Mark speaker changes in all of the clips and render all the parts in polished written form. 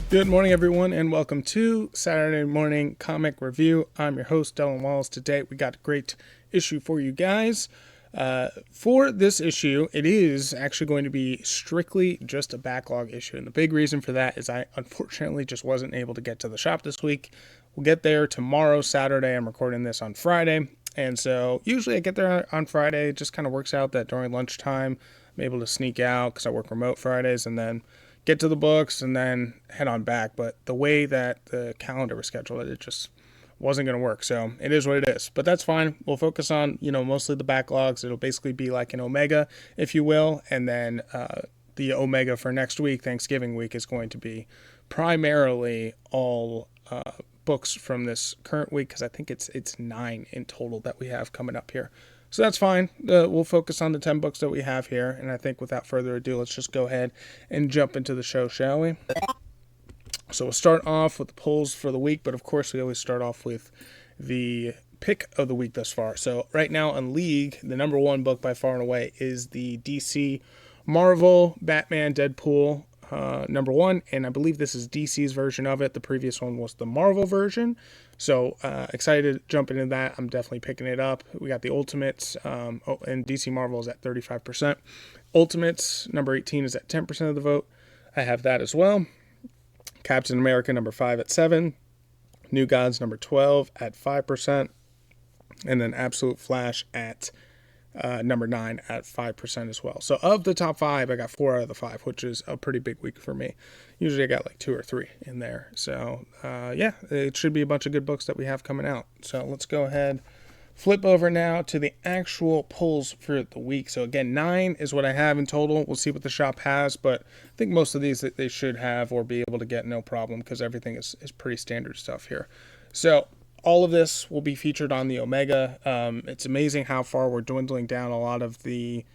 Speaker 1: Good morning, everyone, and welcome to Saturday Morning Comic Review. I'm your host, Dylan Wallace. Today, we got a great issue for you guys. For this issue, it is actually going to be strictly just a backlog issue, and the big reason for that is I unfortunately just wasn't able to get to the shop this week. We'll get there tomorrow, Saturday. I'm recording this on Friday, and so usually I get there on Friday. It just kind of works out that during lunchtime, I'm able to sneak out because I work remote Fridays, and then get to the books and then head on back. But the way that the calendar was scheduled, it just wasn't going to work. So it is what it is, but that's fine. We'll focus on, mostly the backlogs. It'll basically be like an Omega, if you will. And then the Omega for next week, Thanksgiving week, is going to be primarily all books from this current week, because I think it's 9 in total that we have coming up here. So that's fine. We'll focus on the 10 books that we have here. And I think without further ado, let's just go ahead and jump into the show, shall we? So we'll start off with the polls for the week. But of course, we always start off with the pick of the week thus far. So right now on League, the number one book by far and away is the DC Marvel Batman Deadpool number one. And I believe this is DC's version of it. The previous one was the Marvel version. So excited to jump into that. I'm definitely picking it up. We got the Ultimates, and DC Marvel is at 35%. Ultimates, number 18, is at 10% of the vote. I have that as well. Captain America, number 5, at 7. New Gods, number 12, at 5%. And then Absolute Flash at number 9 at 5% as well. So of the top 5, I got 4 out of the 5, which is a pretty big week for me. Usually I got like 2 or 3 in there. So yeah, it should be a bunch of good books that we have coming out. So let's go ahead, flip over now to the actual polls for the week. So again, 9 is what I have in total. We'll see what the shop has, but I think most of these that they should have or be able to get no problem, because everything is pretty standard stuff here. So all of this will be featured on the Omega. It's amazing how far we're dwindling down a lot of the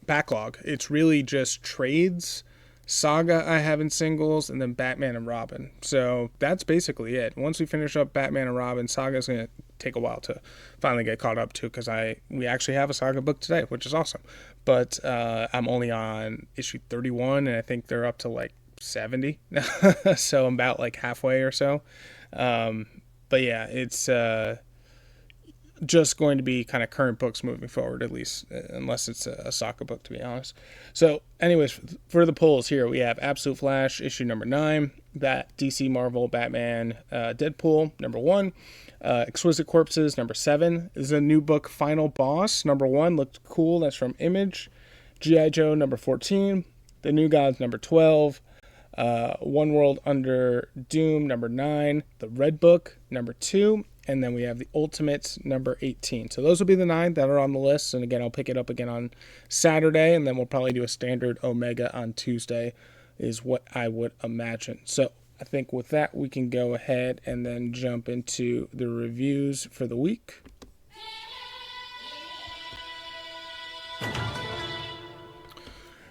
Speaker 1: backlog. It's really just trades, Saga I have in singles, and then Batman and Robin. So that's basically it. Once we finish up Batman and Robin, Saga's going to take a while to finally get caught up to, because we actually have a Saga book today, which is awesome. But I'm only on issue 31, and I think they're up to like 70. So I'm about like halfway or so. But yeah, it's just going to be kind of current books moving forward, at least, unless it's a Saga book, to be honest. So anyways, for the polls here, we have Absolute Flash, issue number 9, that DC Marvel Batman Deadpool, number 1, Exquisite Corpses, number 7, is a new book, Final Boss, number 1, looked cool, that's from Image, G.I. Joe, number 14, The New Gods, number 12, One World Under Doom, number 9, The Red Book, number 2, and then we have the Ultimates, number 18. So those will be the 9 that are on the list, and again, I'll pick it up again on Saturday, and then we'll probably do a standard Omega on Tuesday, is what I would imagine. So I think with that, we can go ahead and then jump into the reviews for the week.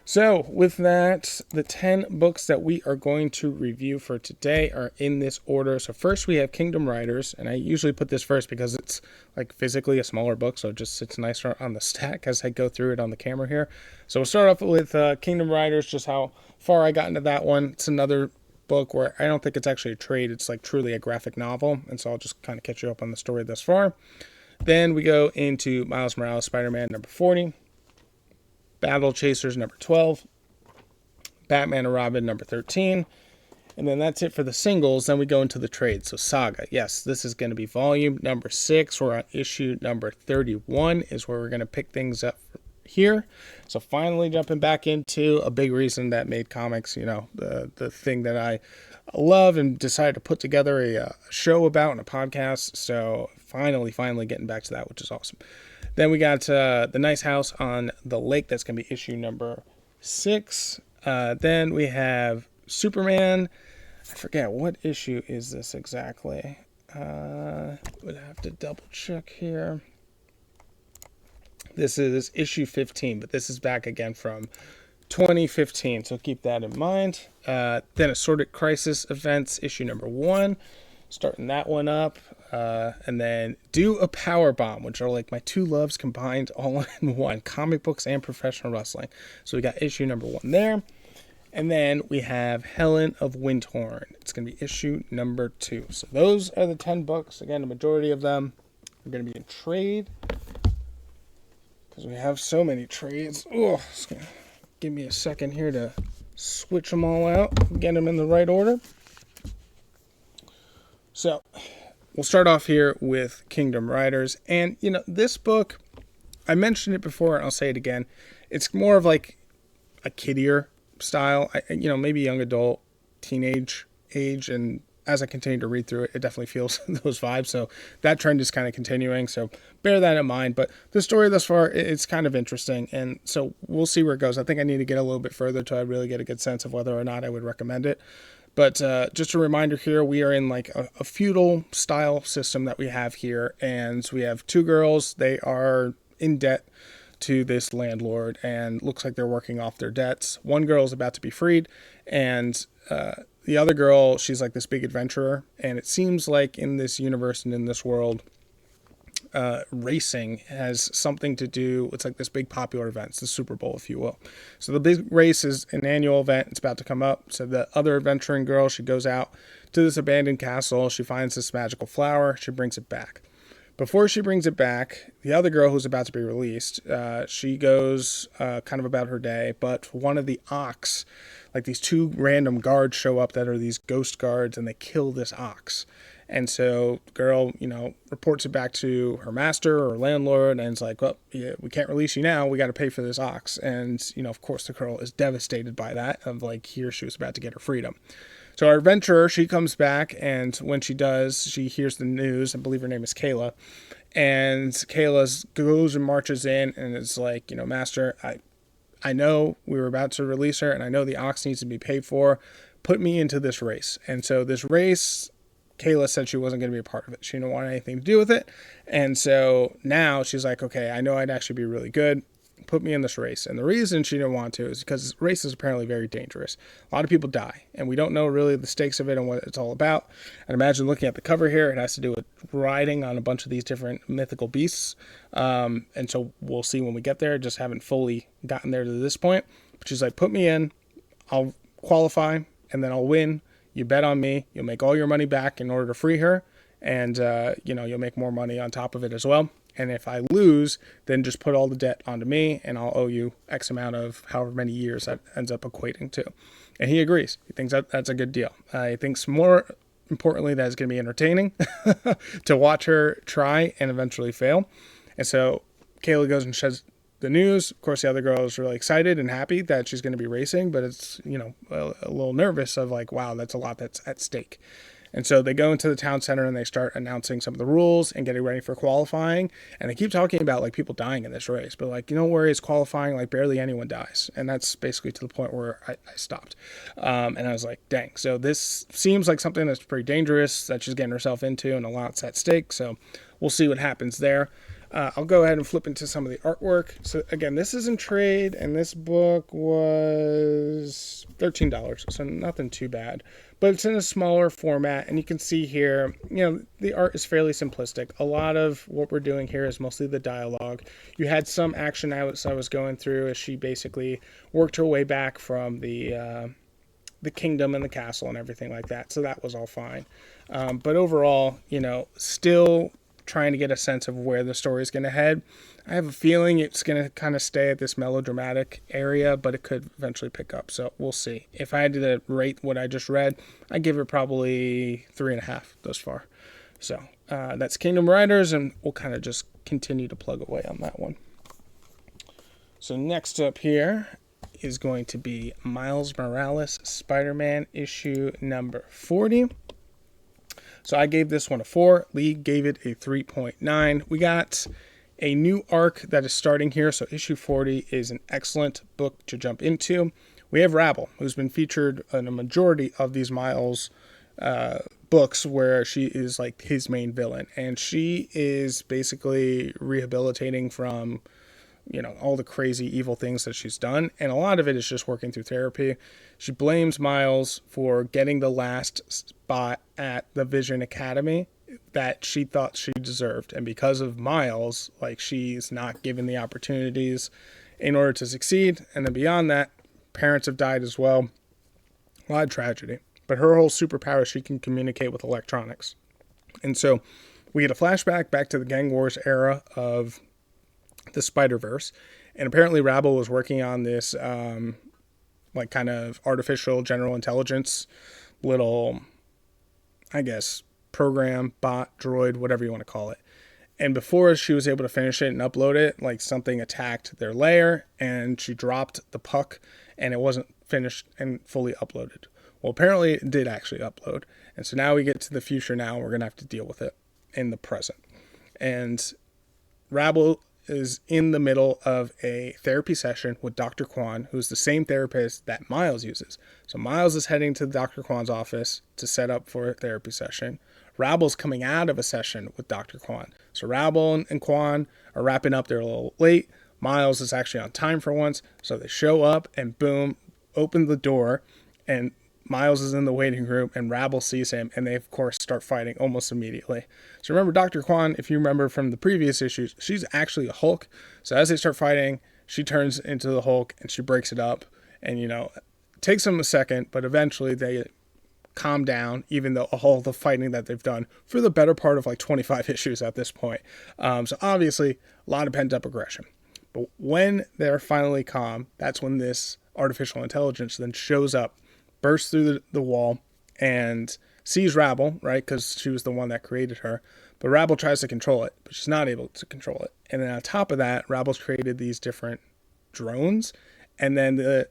Speaker 1: So with that, the 10 books that we are going to review for today are in this order. So first we have Kingdom Riders, and I usually put this first because it's like physically a smaller book, so it just sits nicer on the stack as I go through it on the camera here. So we'll start off with Kingdom Riders, just how far I got into that one. It's another book where I don't think it's actually a trade, it's like truly a graphic novel, and so I'll just kind of catch you up on the story thus far. Then we go into Miles Morales Spider-Man number 40. Battle Chasers, number 12. Batman and Robin, number 13. And then that's it for the singles. Then we go into the trades. So Saga, yes, this is going to be volume number 6. We're on issue number 31 is where we're going to pick things up here. So finally jumping back into a big reason that made comics, the thing that I love and decided to put together a show about and a podcast. So finally getting back to that, which is awesome. Then we got The Nice House on the Lake. That's going to be issue number 6. Then we have Superman. I forget, what issue is this exactly? Would have to double check here. This is issue 15, but this is back again from 2015, so keep that in mind. Then Assorted Crisis Events, issue number 1. Starting that one up. And then Do A Powerbomb, which are like my two loves combined all in one, comic books and professional wrestling. So we got issue number 1 there. And then we have Helen of Wyndhorn. It's going to be issue number 2. So those are the 10 books. Again, the majority of them are going to be in trade, because we have so many trades. Oh, it's going to give me a second here to switch them all out, get them in the right order. So we'll start off here with Kingdom Riders. And, this book, I mentioned it before, and I'll say it again. It's more of like a kiddier style, maybe young adult, teenage age. And as I continue to read through it, it definitely feels those vibes. So that trend is kind of continuing. So bear that in mind. But the story thus far, it's kind of interesting. And so we'll see where it goes. I think I need to get a little bit further to really get a good sense of whether or not I would recommend it. But just a reminder here, we are in like a feudal style system that we have here. And we have 2 girls. They are in debt to this landlord, and looks like they're working off their debts. One girl is about to be freed, and the other girl, she's like this big adventurer. And it seems like in this universe and in this world, racing has something to do. It's like this big popular event. It's the Super Bowl, if you will. So the big race is an annual event. It's about to come up. So the other adventuring girl, she goes out to this abandoned castle. She finds this magical flower. She brings it back. Before she brings it back, the other girl who's about to be released, she goes kind of about her day, but one of the ox, like these 2 random guards show up that are these ghost guards, and they kill this ox. And so the girl, reports it back to her master or landlord, and it's like, well, yeah, we can't release you now. We got to pay for this ox. And, of course, the girl is devastated by that, of like, here she was about to get her freedom. So our adventurer, she comes back, and when she does, she hears the news. I believe her name is Kayla. And Kayla goes and marches in, and it's like, Master, I know we were about to release her, and I know the ox needs to be paid for. Put me into this race. And so this race, Kayla said she wasn't going to be a part of it. She didn't want anything to do with it. And so now she's like, okay, I know I'd actually be really good. Put me in this race. And the reason she didn't want to is because this race is apparently very dangerous. A lot of people die, and we don't know really the stakes of it and what it's all about. And imagine looking at the cover here, it has to do with riding on a bunch of these different mythical beasts. And so we'll see when we get there. Just haven't fully gotten there to this point. But she's like, put me in, I'll qualify, and then I'll win. You bet on me. You'll make all your money back in order to free her. And, you'll make more money on top of it as well. And if I lose, then just put all the debt onto me, and I'll owe you X amount of however many years that ends up equating to. And he agrees. He thinks that's a good deal. He thinks more importantly that it's going to be entertaining to watch her try and eventually fail. And so Kayla goes and sheds the news. Of course, the other girl is really excited and happy that she's going to be racing, but it's, a little nervous of like, wow, that's a lot that's at stake. And so they go into the town center and they start announcing some of the rules and getting ready for qualifying. And they keep talking about like people dying in this race, but like, don't worry, it's qualifying, like barely anyone dies. And that's basically to the point where I stopped. And I was like, dang. So this seems like something that's pretty dangerous that she's getting herself into, and a lot's at stake. So we'll see what happens there. I'll go ahead and flip into some of the artwork. So again, this is in trade, and this book was $13, so nothing too bad. But it's in a smaller format, and you can see here, the art is fairly simplistic. A lot of what we're doing here is mostly the dialogue. You had some action I was going through as she basically worked her way back from the kingdom and the castle and everything like that, so that was all fine. But overall, still trying to get a sense of where the story is going to head. I have a feeling it's going to kind of stay at this melodramatic area, but it could eventually pick up. So we'll see. If I had to rate what I just read, I'd give it probably 3.5 thus far. So that's Kingdom Riders, and we'll kind of just continue to plug away on that one. So next up here is going to be Miles Morales Spider-Man issue number 40. So I gave this one a 4. Lee gave it a 3.9. We got a new arc that is starting here. So issue 40 is an excellent book to jump into. We have Rabble, who's been featured in a majority of these Miles books where she is like his main villain. And she is basically rehabilitating from, all the crazy evil things that she's done. And a lot of it is just working through therapy. She blames Miles for getting the last spot at the Vision Academy that she thought she deserved. And because of Miles, she's not given the opportunities in order to succeed. And then beyond that, parents have died as well. A lot of tragedy. But her whole superpower is she can communicate with electronics. And so we get a flashback back to the Gang Wars era of the Spider-Verse. And apparently Rabble was working on this kind of artificial general intelligence little, program, bot, droid, whatever you want to call it. And before she was able to finish it and upload it, something attacked their layer and she dropped the puck and it wasn't finished and fully uploaded. Well, apparently it did actually upload. And so now we get to the future now. We're going to have to deal with it in the present. And Rabble is in the middle of a therapy session with Dr. Kwan, who's the same therapist that Miles uses. So Miles is heading to Dr. Kwan's office to set up for a therapy session. Rabble's coming out of a session with Dr. Kwan. So Rabble and Kwan are wrapping up. They're a little late. Miles is actually on time for once. So they show up and boom, open the door and Miles is in the waiting room and Rabble sees him and they, of course, start fighting almost immediately. So remember Dr. Kwan, if you remember from the previous issues, she's actually a Hulk. So as they start fighting, she turns into the Hulk and she breaks it up. And, it takes them a second, but eventually they calm down, even though all the fighting that they've done for the better part of 25 issues at this point. So obviously, a lot of pent-up aggression. But when they're finally calm, that's when this artificial intelligence then shows up, bursts through the wall and sees Rabble, right? Because she was the one that created her. But Rabble tries to control it, but she's not able to control it. And then on top of that, Rabble's created these different drones. And then the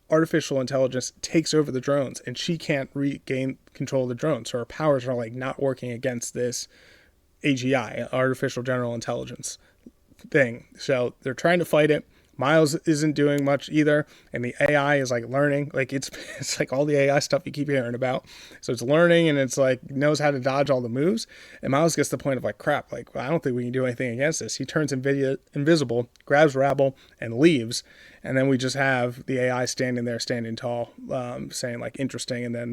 Speaker 1: artificial intelligence takes over the drones and she can't regain control of the drones. So her powers are not working against this AGI, artificial general intelligence thing. So they're trying to fight it. Miles isn't doing much either, and the AI is learning. It's all the AI stuff you keep hearing about. So it's learning and it's knows how to dodge all the moves. And Miles gets to the point of crap. I don't think we can do anything against this. He turns invisible, grabs Rabble, and leaves. And then we just have the AI standing there, standing tall, saying interesting. And then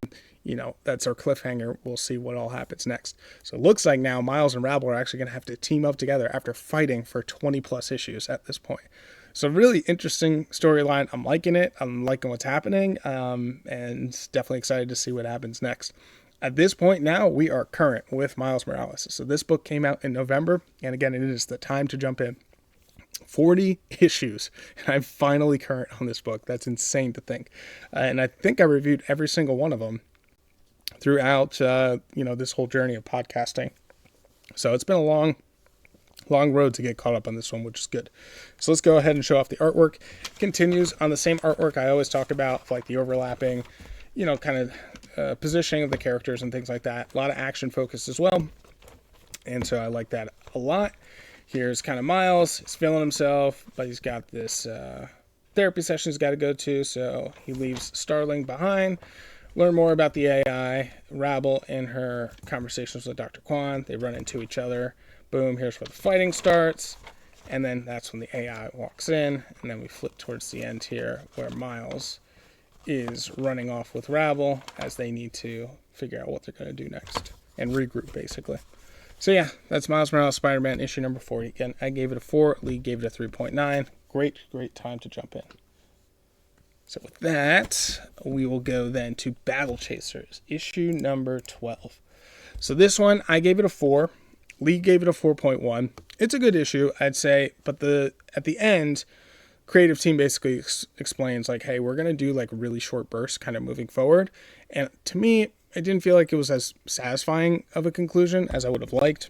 Speaker 1: that's our cliffhanger. We'll see what all happens next. So it looks like now Miles and Rabble are actually going to have to team up together after fighting for 20 plus issues at this point. So really interesting storyline. I'm liking it. I'm liking what's happening, and definitely excited to see what happens next. At this point now, we are current with Miles Morales. So this book came out in November, and again, it is the time to jump in. 40 issues, and I'm finally current on this book. That's insane to think. And I think I reviewed every single one of them throughout, this whole journey of podcasting. So it's been a long road to get caught up on this one, which is good. So let's go ahead and show off the artwork. Continues on the same artwork I always talk about, the overlapping, kind of positioning of the characters and things like that. A lot of action focus as well. And so I like that a lot. Here's kind of Miles. He's feeling himself, but he's got this therapy session he's got to go to. So he leaves Starling behind. Learn more about the AI. Rabble in her conversations with Dr. Kwan. They run into each other. Boom, here's where the fighting starts. And then that's when the AI walks in. And then we flip towards the end here where Miles is running off with Rabble as they need to figure out what they're going to do next. And regroup, basically. So yeah, that's Miles Morales Spider-Man issue number 40. Again, I gave it a 4. Lee gave it a 3.9. Great time to jump in. So with that, we will go then to Battle Chasers, issue number 12. So this one, I gave it a 4. Lee gave it a 4.1. It's a good issue, I'd say, but at the end, creative team basically explains hey, we're going to do really short bursts kind of moving forward. And to me, it didn't feel like it was as satisfying of a conclusion as I would have liked.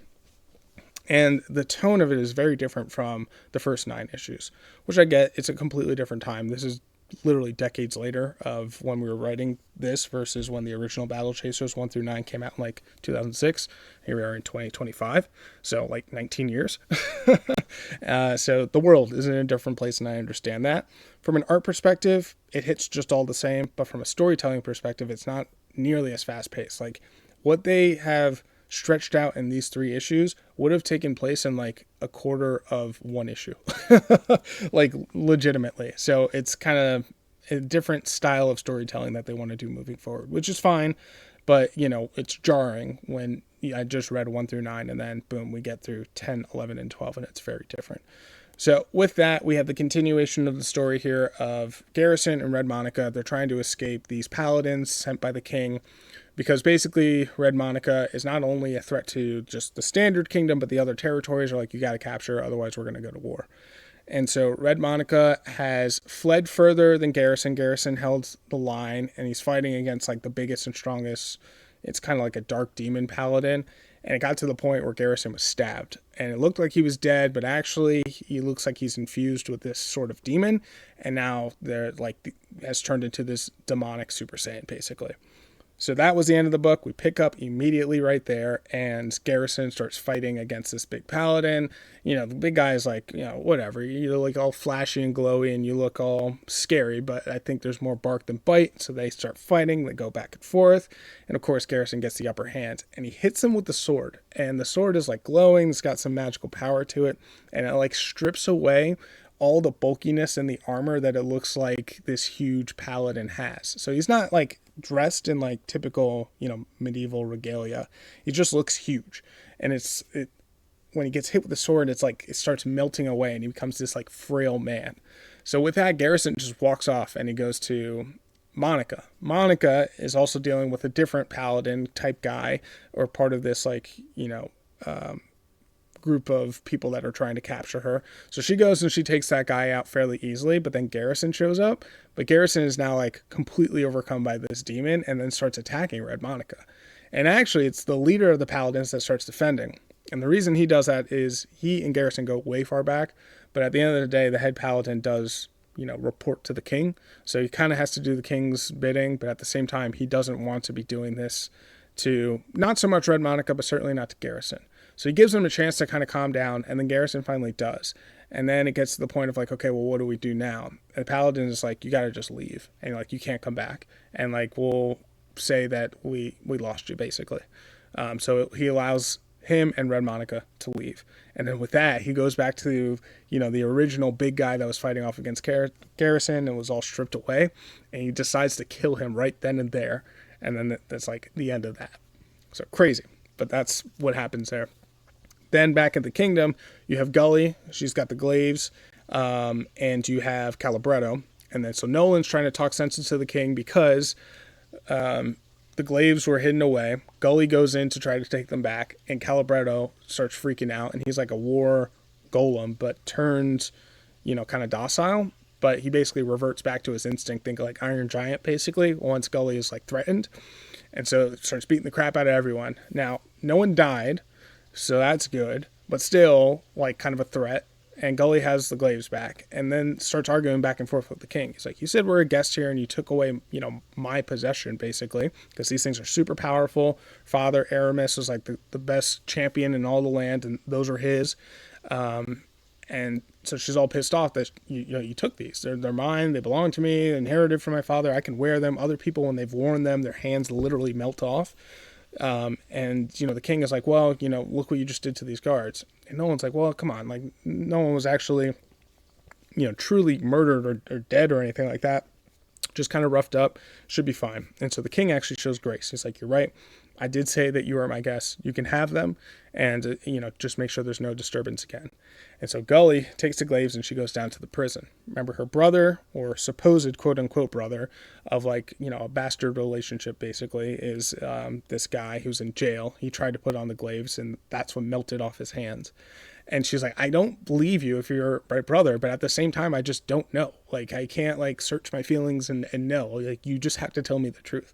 Speaker 1: And the tone of it is very different from the first 9 issues, which I get. It's a completely different time. This is literally decades later of when we were writing this versus when the original Battle Chasers 1 through 9 came out in like 2006. Here we are in 2025, so like 19 years. So the world is in a different place, and I understand that. From an art perspective, it hits just all the same, but from a storytelling perspective, it's not nearly as fast paced. Like what they have stretched out in these 3 issues would have taken place in like a quarter of one issue, like legitimately. So it's kind of a different style of storytelling that they want to do moving forward, which is fine. But, you know, it's jarring when I just read 1 through 9 and then boom, we get through 10, 11, and 12, and it's very different. So with that, we have the continuation of the story here of Garrison and Red Monica. They're trying to escape these paladins sent by the king, because basically Red Monica is not only a threat to just the standard kingdom, but the other territories are like, you got to capture, otherwise we're going to go to war. And so Red Monica has fled further than Garrison. Garrison held the line, and he's fighting against like the biggest and strongest. It's kind of like a dark demon paladin. And it got to the point where Garrison was stabbed. And it looked like he was dead, but actually he looks like he's infused with this sort of demon. And now they're like has turned into this demonic Super Saiyan, basically. So that was the end of the book. We pick up immediately right there, and Garrison starts fighting against this big paladin. You know, the big guy is like, you know, whatever. You're like all flashy and glowy, and you look all scary, but I think there's more bark than bite. So they start fighting. They go back and forth. And of course, Garrison gets the upper hand, and he hits him with the sword. And the sword is like glowing. It's got some magical power to it, and it like strips away all the bulkiness in the armor that it looks like this huge paladin has. So he's not like dressed in like typical, you know, medieval regalia. He just looks huge. And when he gets hit with the sword, it's like it starts melting away and he becomes this like frail man. So with that, Garrison just walks off and he goes to Monica. Monica is also dealing with a different paladin type guy, or part of this like, you know, group of people that are trying to capture her. So she goes and she takes that guy out fairly easily, but then Garrison shows up. But Garrison is now like completely overcome by this demon and then starts attacking Red Monica. And actually it's the leader of the paladins that starts defending. And the reason he does that is he and Garrison go way far back, but at the end of the day, the head paladin does, you know, report to the king. So he kind of has to do the king's bidding, but at the same time, he doesn't want to be doing this to not so much Red Monica, but certainly not to Garrison. So he gives him a chance to kind of calm down, and then Garrison finally does. And then it gets to the point of like, okay, well, what do we do now? And the paladin is like, you got to just leave. And like, you can't come back. And like, we'll say that we lost you, basically. So he allows him and Red Monica to leave. And then with that, he goes back to, you know, the original big guy that was fighting off against Garrison and was all stripped away. And he decides to kill him right then and there. And then that's like the end of that. So crazy. But that's what happens there. Then back in the kingdom, you have Gully. She's got the glaives. And you have Calibretto. And then so Nolan's trying to talk sense into the king because the glaives were hidden away. Gully goes in to try to take them back. And Calibretto starts freaking out. And he's like a war golem, but turns, you know, kind of docile. But he basically reverts back to his instinct, think like Iron Giant, basically, once Gully is like threatened. And so it starts beating the crap out of everyone. Now, no one died. So that's good, but still like kind of a threat. And Gully has the glaives back and then starts arguing back and forth with the king. He's like, you said we're a guest here and you took away, you know, my possession, basically, because these things are super powerful. Father Aramis was like the best champion in all the land, and those are his. And so she's all pissed off that you took these. They're mine. They belong to me. Inherited from my father. I can wear them. Other people, when they've worn them, their hands literally melt off. And, you know, the king is like, well, you know, look what you just did to these guards. And no one's like, well, come on. Like, no one was actually, you know, truly murdered or dead or anything like that. Just kind of roughed up. Should be fine. And so the king actually shows grace. He's like, you're right. I did say that you are my guest. You can have them. And, you know, just make sure there's no disturbance again. And so Gully takes the glaives and she goes down to the prison. Remember, her brother, or supposed quote unquote brother of like, you know, a bastard relationship basically, is this guy who's in jail. He tried to put on the glaives and that's what melted off his hands. And she's like, I don't believe you if you're my brother, but at the same time, I just don't know. Like, I can't like search my feelings and know. Like, you just have to tell me the truth.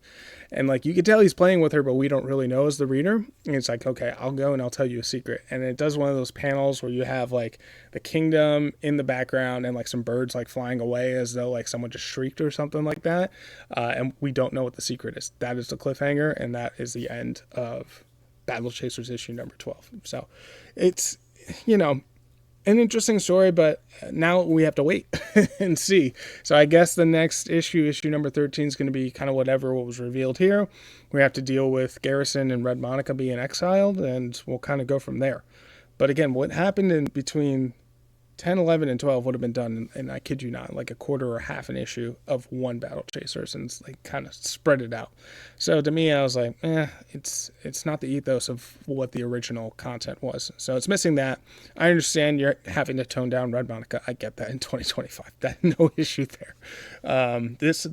Speaker 1: And like, you could tell he's playing with her, but we don't really know as the reader. And it's like, okay, I'll go and I'll tell you a secret. And it does one of those panels where you have like the kingdom in the background and like some birds like flying away as though like someone just shrieked or something like that. And we don't know what the secret is. That is the cliffhanger, and that is the end of Battle Chasers issue number 12. So it's, you know, an interesting story, but now we have to wait and see. So I guess the next issue number 13, is going to be kind of what was revealed here. We have to deal with Garrison and Red Monica being exiled, and we'll kind of go from there. But again, what happened in between 10, 11, and 12 would have been done, and I kid you not, like a quarter or half an issue of one Battle Chasers, and like kind of spread it out. So to me, I was like, it's not the ethos of what the original content was. So it's missing that. I understand you're having to tone down Red Monica. I get that in 2025. That no issue there. This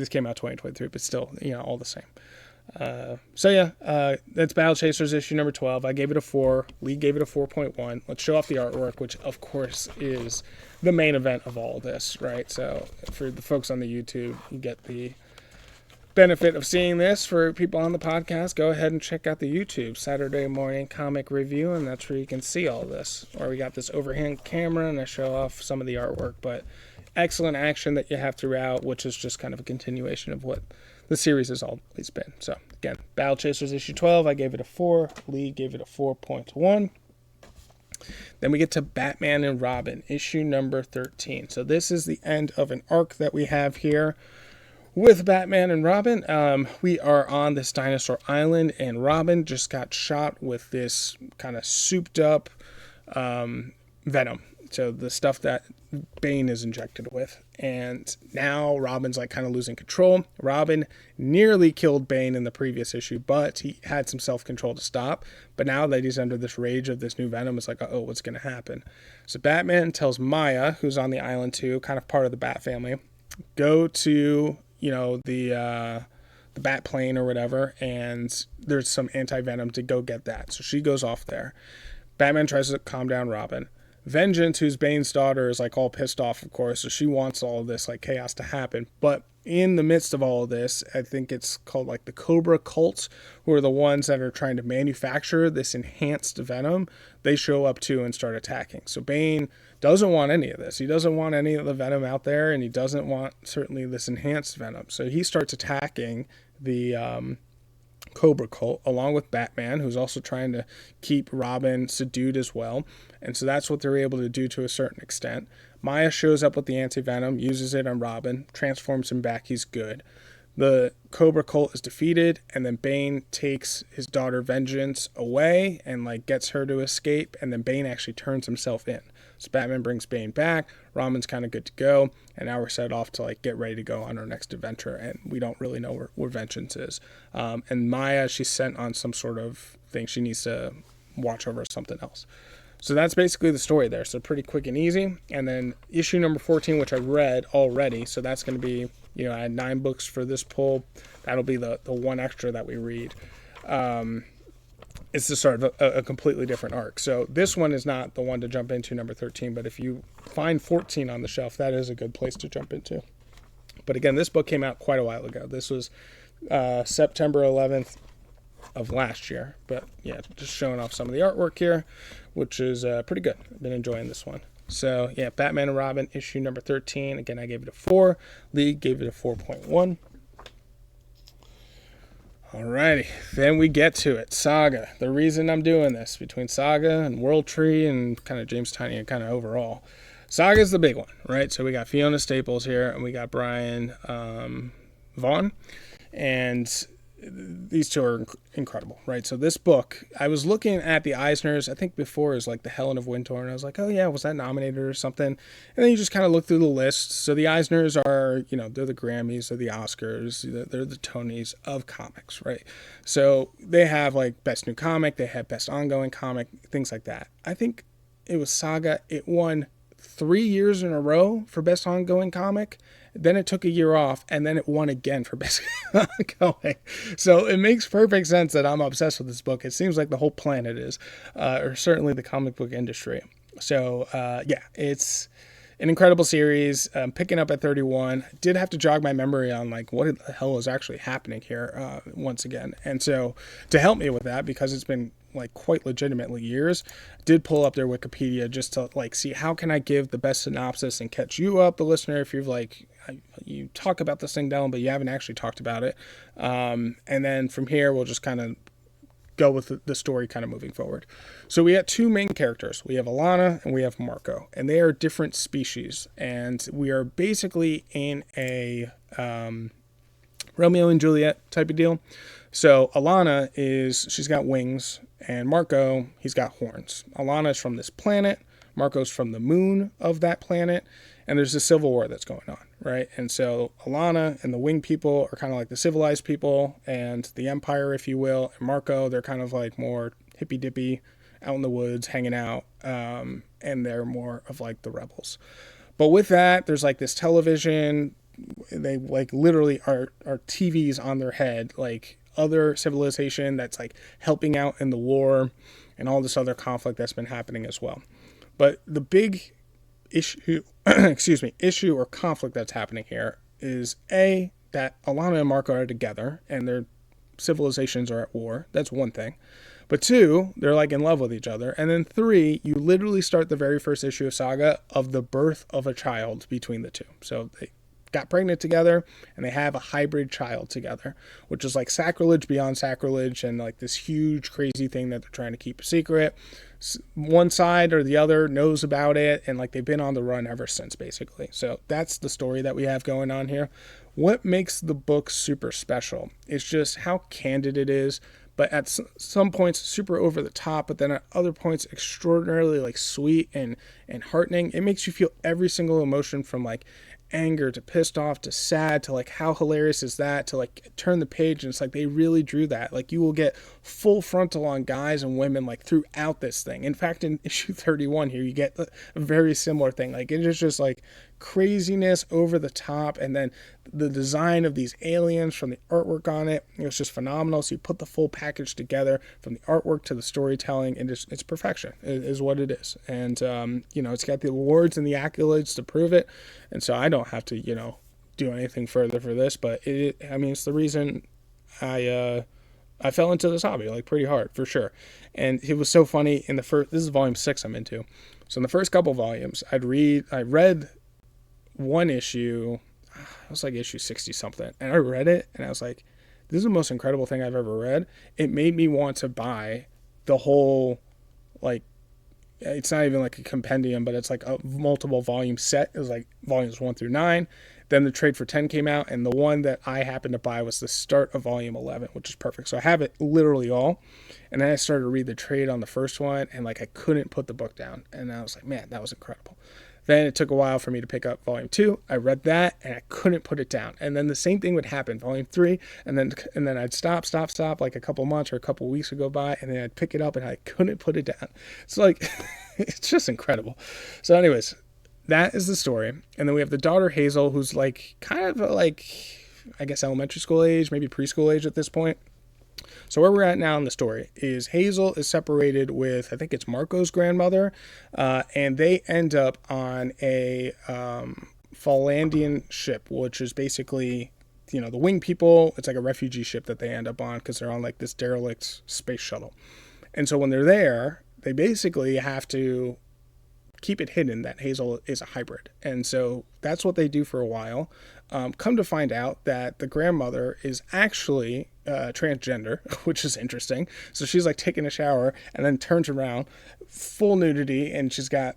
Speaker 1: came out 2023, but still, all the same. That's Battle Chasers issue number 12. I gave it a 4. Lee gave it a 4.1. Let's show off the artwork, which of course is the main event of all this, right? So for the folks on the YouTube, you get the benefit of seeing this. For people on the podcast, go ahead and check out the YouTube Saturday Morning Comic Review, and that's where you can see all this. Or we got this overhand camera, and I show off some of the artwork, but excellent action that you have throughout, which is just kind of a continuation of what the series has always been. So again, Battle Chasers issue 12, I gave it a 4. Lee gave it a 4.1. Then we get to Batman and Robin, issue number 13. So this is the end of an arc that we have here with Batman and Robin. We are on this dinosaur island, and Robin just got shot with this kind of souped up venom. So the stuff that Bane is injected with. And now Robin's like kind of losing control. Robin nearly killed Bane in the previous issue, but he had some self-control to stop. But now that he's under this rage of this new venom, it's like, what's going to happen? So Batman tells Maya, who's on the island too, kind of part of the Bat family, go to, the Bat plane or whatever, and there's some anti-venom to go get that. So she goes off there. Batman tries to calm down Robin. Vengeance, who's Bane's daughter, is like all pissed off, of course, so she wants all of this like chaos to happen. But in the midst of all of this, I think it's called like the Cobra cult, who are the ones that are trying to manufacture this enhanced venom. They show up too and start attacking. So Bane doesn't want any of this. He doesn't want any of the venom out there, and he doesn't want certainly this enhanced venom. So he starts attacking the Cobra cult along with Batman, who's also trying to keep Robin subdued as well. And so that's what they're able to do to a certain extent. Maya shows up with the anti-venom, uses it on Robin, transforms him back, he's good. The Cobra cult is defeated, and then Bane takes his daughter Vengeance away and like gets her to escape, and then Bane actually turns himself in. So Batman brings Bane back, Robin's kind of good to go, and now we're set off to like get ready to go on our next adventure, and we don't really know where Vengeance is. And Maya, she's sent on some sort of thing. She needs to watch over something else. So that's basically the story there. So pretty quick and easy. And then issue number 14, which I read already. So that's going to be, I had 9 books for this pull. That'll be the one extra that we read. It's the start of a completely different arc. So this one is not the one to jump into, number 13. But if you find 14 on the shelf, that is a good place to jump into. But again, this book came out quite a while ago. This was September 11th of last year. But yeah, just showing off some of the artwork here, which is pretty good. I've been enjoying this one. So yeah, Batman and Robin, issue number 13. Again, I gave it a 4. Lee gave it a 4.1. Alrighty, then we get to it. Saga. The reason I'm doing this, between Saga and World Tree and kind of James Tynion and kind of overall. Saga's the big one, right? So we got Fiona Staples here, and we got Brian Vaughan. And these two are incredible, right? So this book, I was looking at the Eisners, I think before it was like the Helen of Wyndhorn. I was like, oh yeah, was that nominated or something? And then you just kind of look through the list. So the Eisners are, they're the Grammys, they're the Oscars, they're the Tonys of comics, right? So they have like Best New Comic, they have Best Ongoing Comic, things like that. I think it was Saga. It won 3 years in a row for Best Ongoing Comic. Then it took a year off, and then it won again for best going. So it makes perfect sense that I'm obsessed with this book. It seems like the whole planet is, or certainly the comic book industry. So yeah, it's an incredible series. Picking up at 31. Did have to jog my memory on like what the hell is actually happening here once again. And so to help me with that, because it's been like quite legitimately years, did pull up their Wikipedia just to like see how can I give the best synopsis and catch you up, the listener, if you've like you talk about this thing down but you haven't actually talked about it. And then from here we'll just kind of go with the story kind of moving forward. So we have two main characters. We have Alana and we have Marco, and they are different species, and we are basically in a Romeo and Juliet type of deal. So Alana she's got wings, and Marco, he's got horns. Alana is from this planet, Marco's from the moon of that planet, and there's a civil war that's going on, right? And so Alana and the wing people are kind of like the civilized people and the empire, if you will. And Marco, they're kind of like more hippy-dippy, out in the woods, hanging out, and they're more of like the rebels. But with that, there's like this television, they like literally are TVs on their head, like other civilization that's like helping out in the war and all this other conflict that's been happening as well. But the big issue or conflict that's happening here is that Alana and Marco are together and their civilizations are at war. That's one thing. But two, they're like in love with each other. And then three, you literally start the very first issue of Saga of the birth of a child between the two. So they got pregnant together and they have a hybrid child together, which is like sacrilege beyond sacrilege, and like this huge crazy thing that they're trying to keep a secret. One side or the other knows about it, and like they've been on the run ever since, basically. So that's the story that we have going on here. What makes the book super special is just how candid it is, but at some points super over the top, but then at other points extraordinarily like sweet and heartening. It makes you feel every single emotion, from like anger to pissed off to sad to like how hilarious is that, to like turn the page and it's like they really drew that. Like you will get full frontal on guys and women like throughout this thing. In fact, in issue 31 here you get a very similar thing. Like it is just like craziness over the top, and then the design of these aliens from the artwork on it, it's just phenomenal. So you put the full package together from the artwork to the storytelling, and it's perfection is what it is. And it's got the awards and the accolades to prove it, and so I don't have to do anything further for this, but it's the reason I fell into this hobby like pretty hard, for sure. And it was so funny in the first, this is volume 6 I'm into, so in the first couple volumes I read one issue, it was like issue 60 something, and I read it and I was like, this is the most incredible thing I've ever read. It made me want to buy the whole, like, it's not even like a compendium, but it's like a multiple volume set. It was like volumes 1 through 9. Then the Trade for 10 came out, and the one that I happened to buy was the start of volume 11, which is perfect. So I have it literally all. And then I started to read the trade on the first one, and like I couldn't put the book down. And I was like, man, that was incredible. Then it took a while for me to pick up volume 2. I read that and I couldn't put it down. And then the same thing would happen, volume 3, and then I'd stop, like a couple months or a couple weeks would go by, and then I'd pick it up and I couldn't put it down. It's like, it's just incredible. So anyways, that is the story. And then we have the daughter Hazel, who's like kind of like, I guess elementary school age, maybe preschool age at this point. So where we're at now in the story is Hazel is separated with, I think it's Marco's grandmother, and they end up on a Fallandian ship, which is basically, the wing people. It's like a refugee ship that they end up on because they're on like this derelict space shuttle. And so when they're there, they basically have to keep it hidden that Hazel is a hybrid. And so that's what they do for a while. Come to find out that the grandmother is actually transgender, which is interesting. So she's like taking a shower and then turns around, full nudity, and she's got,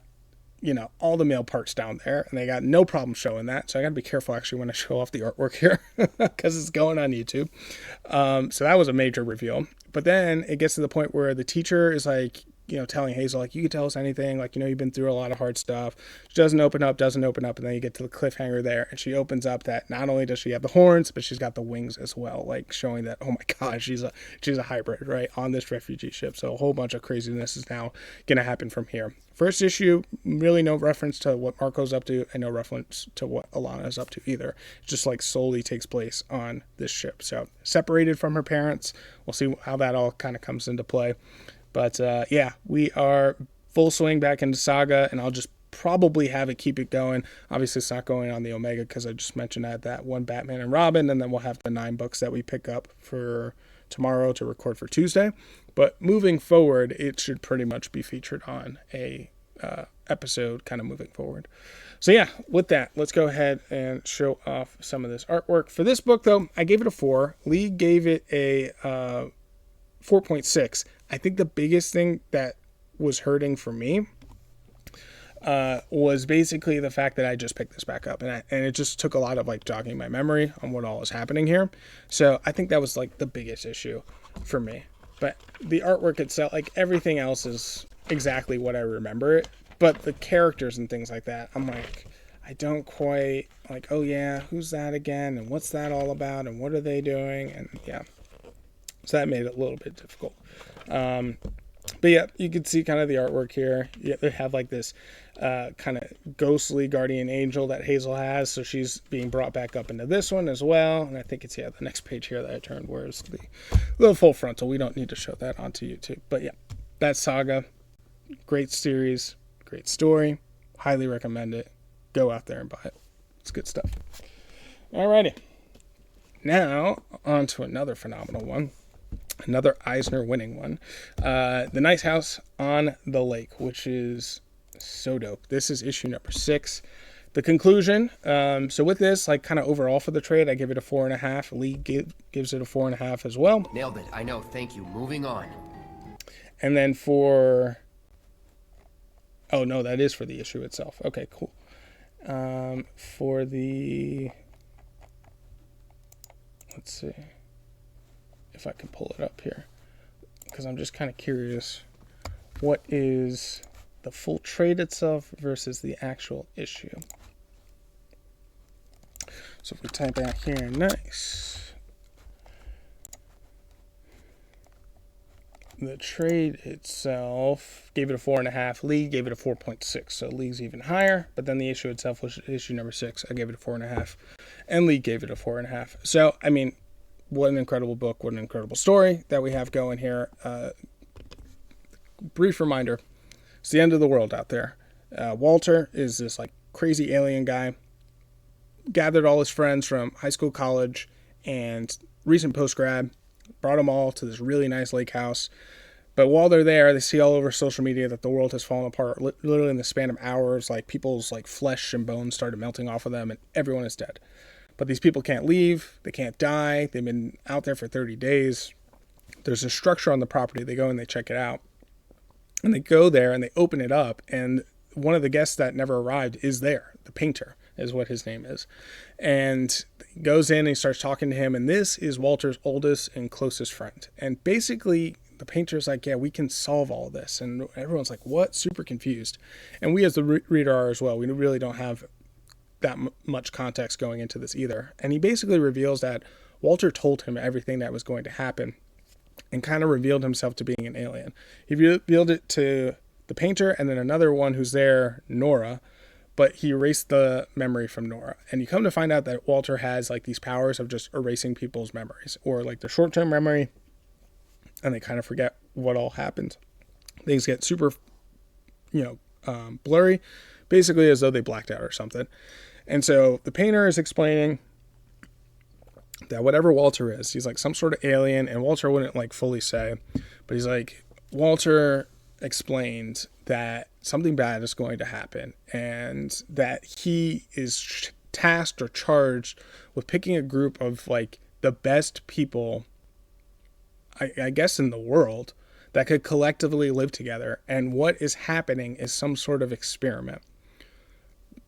Speaker 1: all the male parts down there, and they got no problem showing that. So I got to be careful actually when I show off the artwork here because it's going on YouTube. So that was a major reveal. But then it gets to the point where the teacher is like telling Hazel, like, you can tell us anything, like, you've been through a lot of hard stuff. She doesn't open up, and then you get to the cliffhanger there, and she opens up that not only does she have the horns, but she's got the wings as well, like, showing that, oh my god, she's a hybrid, right, on this refugee ship. So a whole bunch of craziness is now gonna happen from here. First issue, really no reference to what Marco's up to, and no reference to what Alana is up to either. It just like solely takes place on this ship. So separated from her parents. We'll see how that all kind of comes into play. But yeah, we are full swing back into Saga, and I'll just probably have it keep it going. Obviously, it's not going on the Omega because I just mentioned that one Batman and Robin, and then we'll have the 9 books that we pick up for tomorrow to record for Tuesday. But moving forward, it should pretty much be featured on a episode kind of moving forward. So yeah, with that, let's go ahead and show off some of this artwork. For this book, though, I gave it a 4. Lee gave it a 4.6. I think the biggest thing that was hurting for me was basically the fact that I just picked this back up, and it just took a lot of like jogging my memory on what all is happening here. So I think that was like the biggest issue for me. But the artwork itself, like everything else, is exactly what I remember it. But the characters and things like that, I'm like, I don't quite like. Oh yeah, who's that again? And what's that all about? And what are they doing? And yeah, so that made it a little bit difficult. But yeah, you can see kind of the artwork here. Yeah, they have like this kind of ghostly guardian angel that Hazel has. So she's being brought back up into this one as well. And I think it's, the next page here that I turned, where's the little full frontal. We don't need to show that onto YouTube. But yeah, that's Saga. Great series, great story. Highly recommend it. Go out there and buy it. It's good stuff. Alrighty. Now, on to another phenomenal one. Another Eisner winning one. The Nice House on the Lake, which is so dope. This is issue number 6. The conclusion. So with this, like kind of overall for the trade, I give it a 4.5. Lee gives it a 4.5 as well.
Speaker 2: Nailed it. I know. Thank you. Moving on.
Speaker 1: And then for... Oh, no, that is for the issue itself. Okay, cool. For the... Let's see if I can pull it up here, because I'm just kind of curious what is the full trade itself versus the actual issue. So if we type out here, nice. The trade itself gave it a 4.5. Lee gave it a 4.6. So Lee's even higher. But then the issue itself was issue number 6. I gave it a 4.5. And Lee gave it a 4.5. So, I mean, what an incredible book. What an incredible story that we have going here. Brief reminder. It's the end of the world out there. Walter is this like crazy alien guy. Gathered all his friends from high school, college, and recent post-grad. Brought them all to this really nice lake house. But while they're there, they see all over social media that the world has fallen apart. Literally in the span of hours, like people's like flesh and bones started melting off of them, and everyone is dead. But these people can't leave. They can't die. They've been out there for 30 days. There's a structure on the property. They go and they check it out. And they go there and they open it up. And one of the guests that never arrived is there. The painter is what his name is. And he goes in and he starts talking to him. And this is Walter's oldest and closest friend. And basically, the painter's like, yeah, we can solve all this. And everyone's like, what? Super confused. And we as the reader are as well. We really don't have that much context going into this either. And he basically reveals that Walter told him everything that was going to happen and kind of revealed himself to being an alien. He revealed it to the painter and then another one who's there, Nora, but he erased the memory from Nora. And you come to find out that Walter has like these powers of just erasing people's memories or like their short-term memory, and they kind of forget what all happened. Things get super, blurry, basically as though they blacked out or something. And so the painter is explaining that whatever Walter is, he's like some sort of alien, and Walter wouldn't like fully say, but he's like, Walter explained that something bad is going to happen and that he is tasked or charged with picking a group of like the best people, I guess, in the world that could collectively live together. And what is happening is some sort of experiment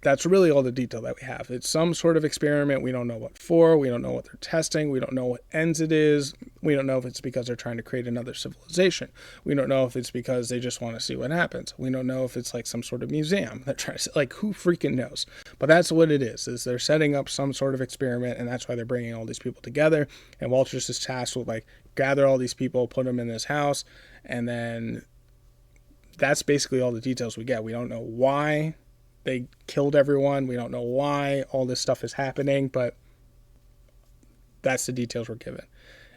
Speaker 1: that's really all the detail that we have. It's some sort of experiment. We don't know what for. We don't know what they're testing. We don't know what ends it is. We don't know if it's because they're trying to create another civilization. We don't know if it's because they just want to see what happens. We don't know if it's like some sort of museum. They're trying to, like, who freaking knows? But that's what it is they're setting up some sort of experiment, and that's why they're bringing all these people together. And Walter's just tasked with, like, gather all these people, put them in this house, and then that's basically all the details we get. We don't know why they killed everyone. We don't know why all this stuff is happening, but that's the details we're given.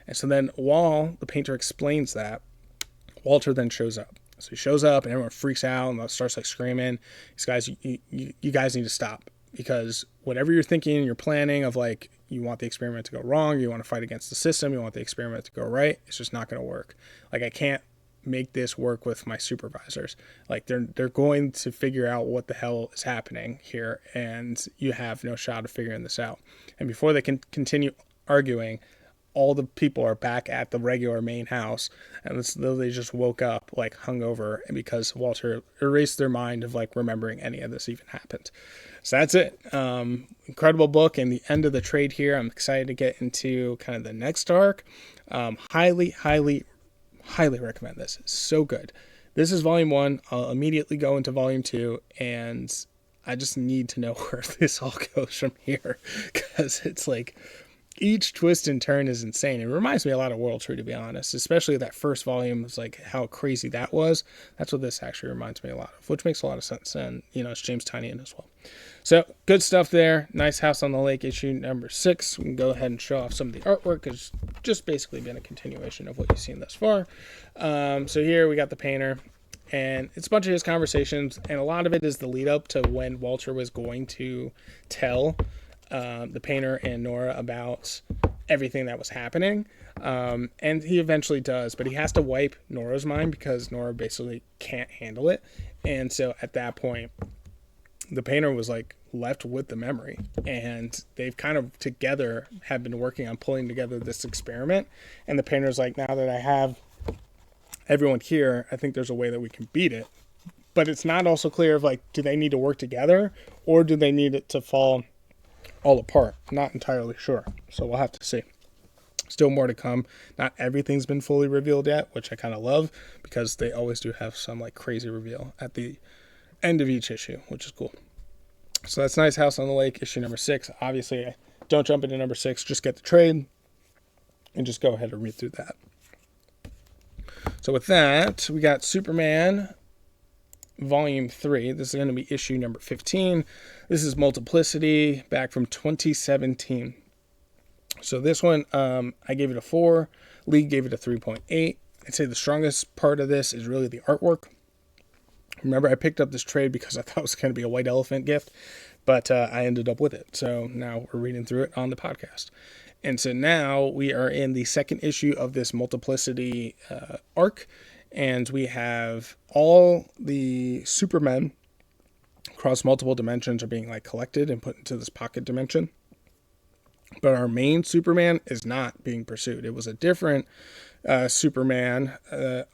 Speaker 1: And so then while the painter explains that, Walter then shows up. So he shows up and everyone freaks out and starts like screaming. These guys, you guys need to stop, because whatever you're thinking, you're planning of like, you want the experiment to go wrong, you want to fight against the system, you want the experiment to go right, it's just not going to work. Like, I can't make this work with my supervisors. Like, they're going to figure out what the hell is happening here, and you have no shot of figuring this out. And before they can continue arguing, all the people are back at the regular main house, and it's they just woke up like hungover, and because Walter erased their mind of like remembering any of this even happened. So that's it. Incredible book, and the end of the trade here. I'm excited to get into kind of the next arc. Highly recommend this. It's so good. This is volume 1. I'll immediately go into volume 2, and I just need to know where this all goes from here, because it's like each twist and turn is insane. It reminds me a lot of World Tree, to be honest, especially that first volume. It's like how crazy that was. That's what this actually reminds me a lot of, which makes a lot of sense. And, you know, it's James Tynion as well. So good stuff there. Nice House on the Lake, issue number 6. We can go ahead and show off some of the artwork. It's just basically been a continuation of what you've seen thus far. So here we got the painter, and it's a bunch of his conversations, and a lot of it is the lead up to when Walter was going to tell the painter and Nora about everything that was happening. And he eventually does, but he has to wipe Nora's mind because Nora basically can't handle it. And so at that point, the painter was like left with the memory, and they've kind of together have been working on pulling together this experiment. And the painter's like, now that I have everyone here, I think there's a way that we can beat it. But it's not also clear of like, do they need to work together or do they need it to fall all apart? Not entirely sure. So we'll have to see. Still more to come. Not everything's been fully revealed yet, which I kind of love, because they always do have some like crazy reveal at the end of each issue, which is cool. So that's Nice House on the Lake, issue number 6. Obviously, don't jump into number 6. Just get the trade and just go ahead and read through that. So with that, we got Superman Volume 3. This is going to be issue number 15. This is Multiplicity, back from 2017. So this one, I gave it a 4. Lee gave it a 3.8. I'd say the strongest part of this is really the artwork. Remember, I picked up this trade because I thought it was going to be a white elephant gift, but I ended up with it. So now we're reading through it on the podcast. And so now we are in the second issue of this Multiplicity arc, and we have all the Supermen across multiple dimensions are being like collected and put into this pocket dimension. But our main Superman is not being pursued. It was a different Superman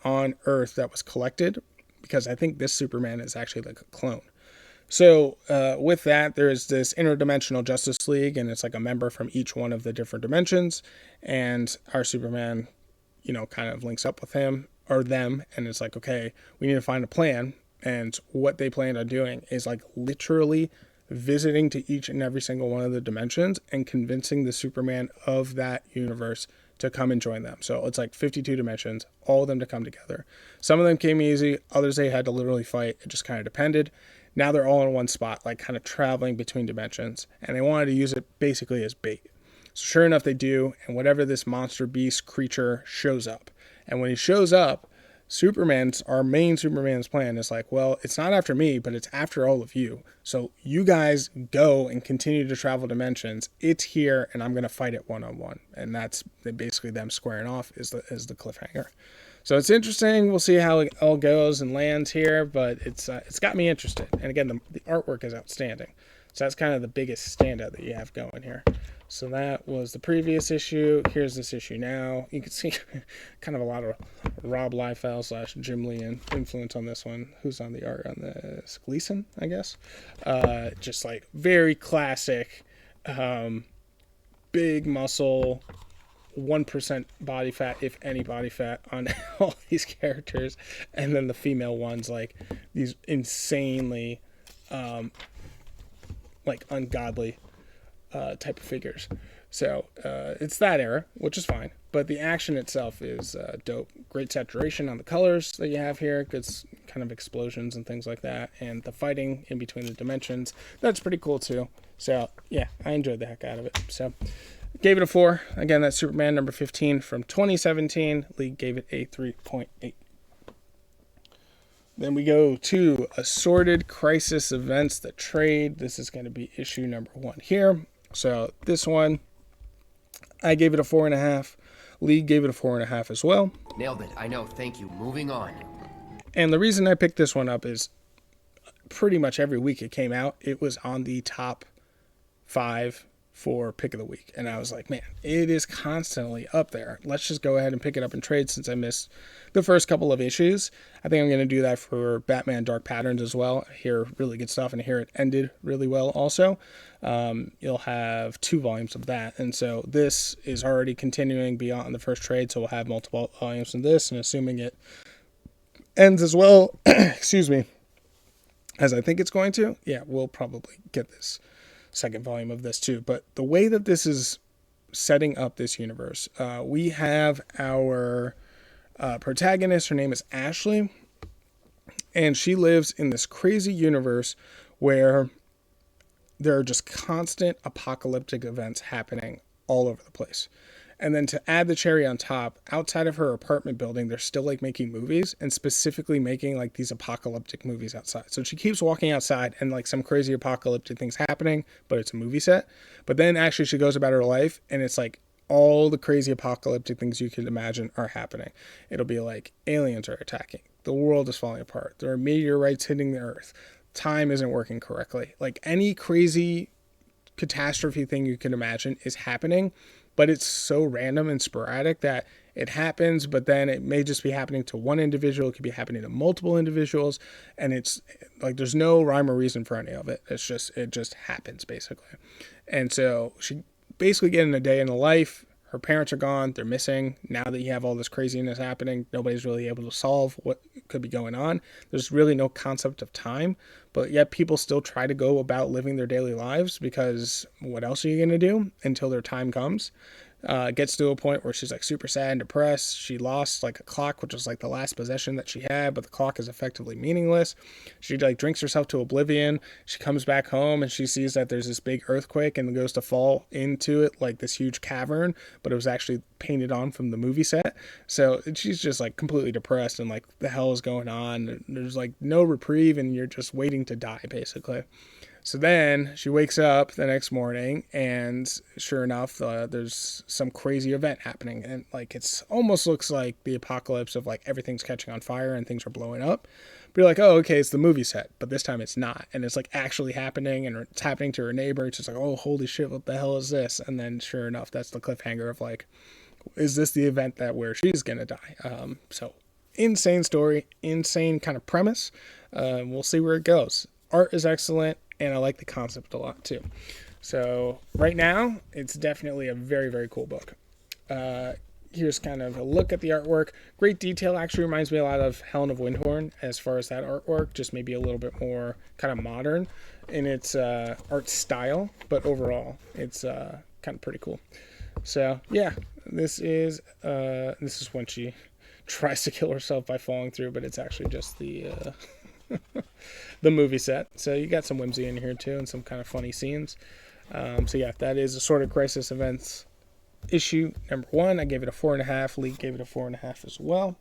Speaker 1: on Earth that was collected, because I think this Superman is actually like a clone. So with that, there is this interdimensional Justice League, and it's like a member from each one of the different dimensions. And our Superman, you know, kind of links up with him or them, and it's like, okay, we need to find a plan. And what they plan on doing is like literally visiting to each and every single one of the dimensions and convincing the Superman of that universe to come and join them. So it's like 52 dimensions, all of them to come together. Some of them came easy, others they had to literally fight. It just kind of depended. Now they're all in one spot, like kind of traveling between dimensions, and they wanted to use it basically as bait. So sure enough, they do, and whatever this monster beast creature shows up. And when he shows up, our main Superman's plan is like, well, it's not after me, but it's after all of you. So you guys go and continue to travel dimensions. It's here, and I'm going to fight it one-on-one. And that's basically them squaring off is the cliffhanger. So it's interesting. We'll see how it all goes and lands here, but it's got me interested. And again, the artwork is outstanding. So that's kind of the biggest standout that you have going here. So that was the previous issue. Here's this issue now. You can see kind of a lot of Rob Liefeld / Jim Lee influence on this one. Who's on the art on this? Gleason, I guess. Just like very classic, big muscle, 1% body fat, if any body fat, on all these characters. And then the female ones, like these insanely, like ungodly type of figures. So it's that era, which is fine, but the action itself is dope. Great saturation on the colors that you have here, good kind of explosions and things like that, and the fighting in between the dimensions, that's pretty cool too. So yeah, I enjoyed the heck out of it. So gave it a 4. Again, that's Superman number 15 from 2017. Lee gave it a 3.8. Then we go to Assorted Crisis Events, the trade. This is going to be issue number 1 here. So this one, I gave it a 4.5. Lee gave it a 4.5 as well.
Speaker 2: Nailed it. I know. Thank you. Moving on.
Speaker 1: And the reason I picked this one up is pretty much every week it came out, it was on the top 5 for pick of the week. And I was like, man, it is constantly up there. Let's just go ahead and pick it up and trade since I missed the first couple of issues. I think I'm going to do that for Batman Dark Patterns as well. I hear really good stuff, and I hear it ended really well also. You'll have 2 volumes of that. And so this is already continuing beyond the first trade, so we'll have multiple volumes in this, and assuming it ends as well, excuse me, as I think it's going to, yeah, we'll probably get this second volume of this too. But the way that this is setting up this universe, we have our protagonist. Her name is Ashley, and she lives in this crazy universe where there are just constant apocalyptic events happening all over the place. And then to add the cherry on top, outside of her apartment building, they're still like making movies, and specifically making like these apocalyptic movies outside. So she keeps walking outside and like some crazy apocalyptic things happening, but it's a movie set. But then actually she goes about her life, and it's like all the crazy apocalyptic things you can imagine are happening. It'll be like aliens are attacking. The world is falling apart. There are meteorites hitting the earth. Time isn't working correctly. Like any crazy catastrophe thing you can imagine is happening. But it's so random and sporadic that it happens, but then it may just be happening to one individual. It could be happening to multiple individuals. And it's like, there's no rhyme or reason for any of it. It just happens basically. And so she basically getting a day in the life. Her parents are gone. They're missing. Now that you have all this craziness happening, nobody's really able to solve what could be going on. There's really no concept of time, but yet people still try to go about living their daily lives, because what else are you going to do until their time comes? Gets to a point where she's like super sad and depressed. She lost like a clock, which was like the last possession that she had, but the clock is effectively meaningless. She like drinks herself to oblivion. She comes back home and she sees that there's this big earthquake and goes to fall into it, like this huge cavern, but it was actually painted on from the movie set. So she's just like completely depressed, and like the hell is going on? There's like no reprieve, and you're just waiting to die basically. So then she wakes up the next morning, and sure enough, there's some crazy event happening. And like, it's almost looks like the apocalypse of like everything's catching on fire and things are blowing up. But you're like, oh, okay, it's the movie set. But this time it's not. And it's like actually happening, and it's happening to her neighbor. It's just like, oh, holy shit, what the hell is this? And then sure enough, that's the cliffhanger of like, is this the event that where she's going to die? So insane story, insane kind of premise. We'll see where it goes. Art is excellent. And I like the concept a lot too. So right now, it's definitely a very, very cool book. Here's kind of a look at the artwork. Great detail. Actually reminds me a lot of Helen of Wyndhorn as far as that artwork. Just maybe a little bit more kind of modern in its art style. But overall, it's kind of pretty cool. So yeah, this is when she tries to kill herself by falling through, but it's actually just the the movie set. So you got some whimsy in here too, and some kind of funny scenes. So yeah, that is Assorted Crisis Events issue number 1. I gave it a 4.5. Lee gave it a 4.5 as well.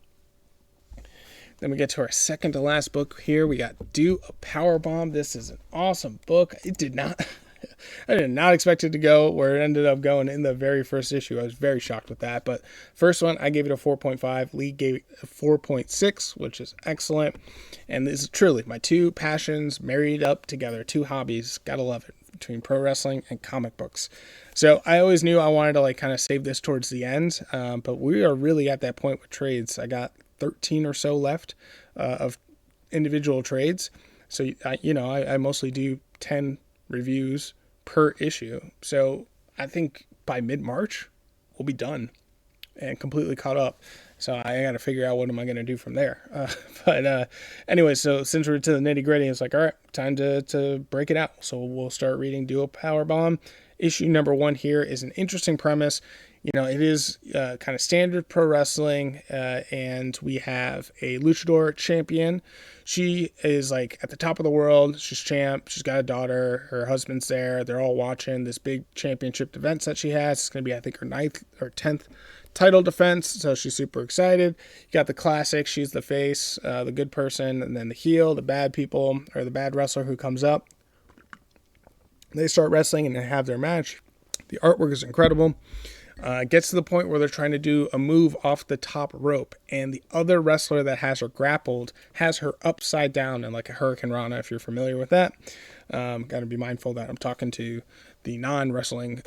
Speaker 1: Then we get to our second to last book here. We got Do a Powerbomb. This is an awesome book. I did not expect it to go where it ended up going in the very first issue. I was very shocked with that. But first one, I gave it a 4.5. Lee gave it a 4.6, which is excellent. And this is truly my 2 passions married up together, 2 hobbies. Gotta love it. between pro wrestling and comic books. So I always knew I wanted to like kind of save this towards the end, but we are really at that point with trades. I got 13 or so left of individual trades. So, I mostly do 10 reviews per issue. So I think by mid-March, we'll be done and completely caught up. So I got to figure out what am I going to do from there. But anyway, so since we're to the nitty gritty, it's like, all right, time to break it out. So we'll start reading Do a Powerbomb. Issue number 1 here is an interesting premise. It is kind of standard pro wrestling, and we have a luchador champion. She is like at the top of the world. She's champ. She's got a daughter. Her husband's there. They're all watching this big championship event that she has. It's going to be, I think, her 9th or 10th title defense, so she's super excited. You got the classic. She's the face, the good person, and then the heel, the bad people, or the bad wrestler who comes up. They start wrestling and they have their match. The artwork is incredible. It gets to the point where they're trying to do a move off the top rope, and the other wrestler that has her grappled has her upside down in like a Hurricane Rana, if you're familiar with that. Got to be mindful that I'm talking to the non-wrestling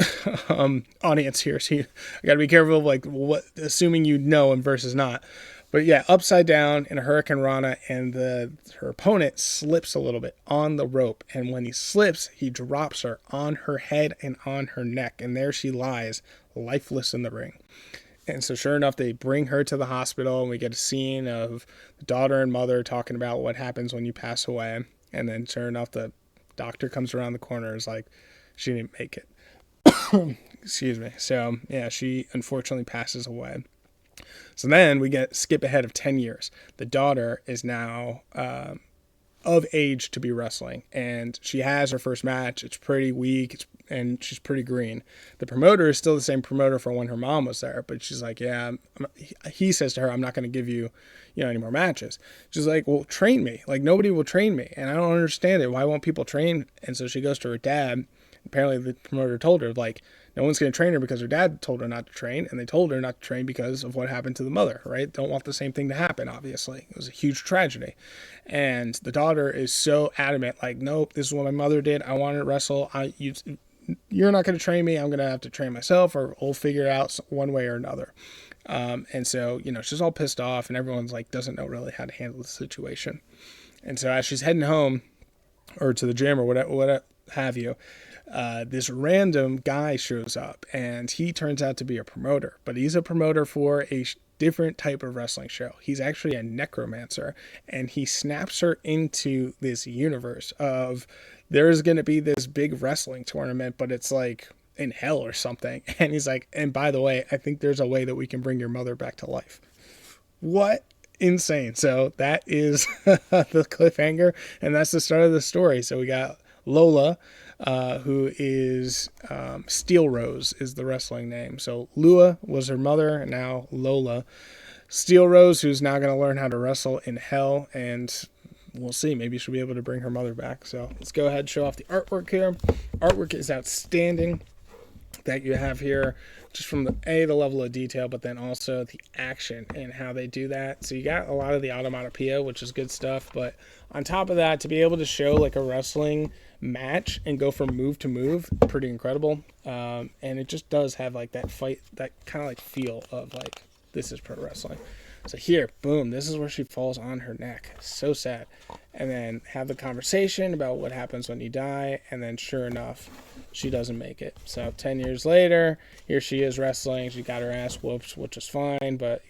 Speaker 1: audience here, so I got to be careful of like what assuming you know and versus not. But yeah, upside down in a Hurricane Rana, and her opponent slips a little bit on the rope, and when he slips, he drops her on her head and on her neck, and there she lies, lifeless in the ring. And so sure enough, they bring her to the hospital, and we get a scene of the daughter and mother talking about what happens when you pass away. And then sure enough, the doctor comes around the corner and is like, she didn't make it. Excuse me. So yeah, she unfortunately passes away. So then we skip ahead of 10 years. The daughter is now of age to be wrestling, and she has her first match. It's pretty weak, and she's pretty green. The promoter is still the same promoter from when her mom was there, but she's like, yeah, he says to her, I'm not going to give you, any more matches. She's like, well, train me. Like, nobody will train me, and I don't understand it. Why won't people train? And so she goes to her dad. Apparently the promoter told her, like, no one's going to train her because her dad told her not to train, and they told her not to train because of what happened to the mother, right? Don't want the same thing to happen, obviously. It was a huge tragedy. And the daughter is so adamant, like, nope, this is what my mother did. I want to wrestle. You're not going to train me. I'm going to have to train myself, or we'll figure it out one way or another. And so, she's all pissed off, and everyone's like, doesn't know really how to handle the situation. And so as she's heading home or to the gym or whatever have you, this random guy shows up, and he turns out to be a promoter, but he's a promoter for a different type of wrestling show. He's actually a necromancer, and he snaps her into this universe of there's going to be this big wrestling tournament, but it's like in hell or something. And he's like, and by the way, I think there's a way that we can bring your mother back to life. What? Insane. So that is the cliffhanger, and that's the start of the story. So we got Lola, who is Steel Rose is the wrestling name. So Lua was her mother, and now Lola. Steel Rose, who's now going to learn how to wrestle in hell, and we'll see. Maybe she'll be able to bring her mother back. So let's go ahead and show off the artwork here. Artwork is outstanding that you have here, just from the level of detail, but then also the action and how they do that. So you got a lot of the automatopoeia, which is good stuff, but on top of that, to be able to show like a wrestling match and go from move to move, pretty incredible. And it just does have like that fight, that kind of like feel of like, this is pro wrestling. So here, boom, this is where she falls on her neck. So sad. And then have the conversation about what happens when you die, and then sure enough, she doesn't make it. So 10 years later, here she is wrestling. She got her ass whooped, which is fine, but